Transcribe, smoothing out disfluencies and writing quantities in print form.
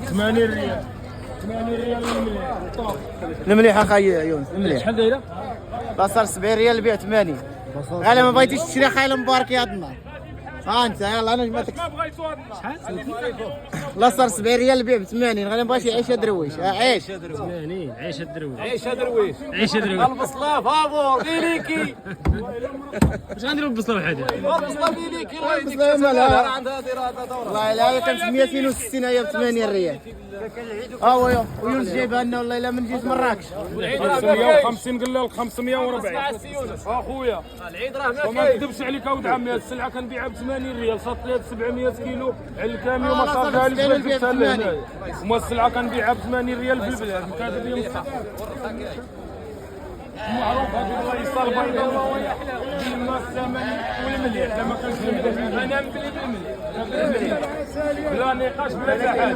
80 ريال 80 ريال المليح طاف. المليح اخاي يونس المليح. شحال دايره؟ بصل 70 ريال البيع 80. غير ما بغيتيش تشري خايل مبارك يا النار. ها انت يلا انا جبتك لا صار 70 ريال البيع ب 80. غير نبغي شي عيش درويش. عيش 80 عيش الدرويش عيش درويش عيش الدرويش البصله فابور بيليكي. واش غنديروا بالبصله وحده؟ البصله بيليكي الله يديك البصلة مالها؟ راه عندها ديرها دوره. والله لا هي كانت 162 هي ب 80 ريال. ها هو ويونس جايبها لنا والله الا من جيت مراكش. 550 قال لك 540 اخويا. العيد راه ما وما كاين. نكذبش عليك اولد عمي، السلعه كنبيعها ب 80 ريال، صات لي 700 كيلو على الكامل وما لا صافها صافي لي البيع ب جبتها 80. لهنايا. وما السلعه كنبيعها ب 80 ريال في البلاد كاتب لي مصطفى. معروف هذه الله يصال بيضاء الله يحلى ديما الثمن والمليح. لما كنشري انا نبلي بالمليح بلا نقاش بلا حاجه.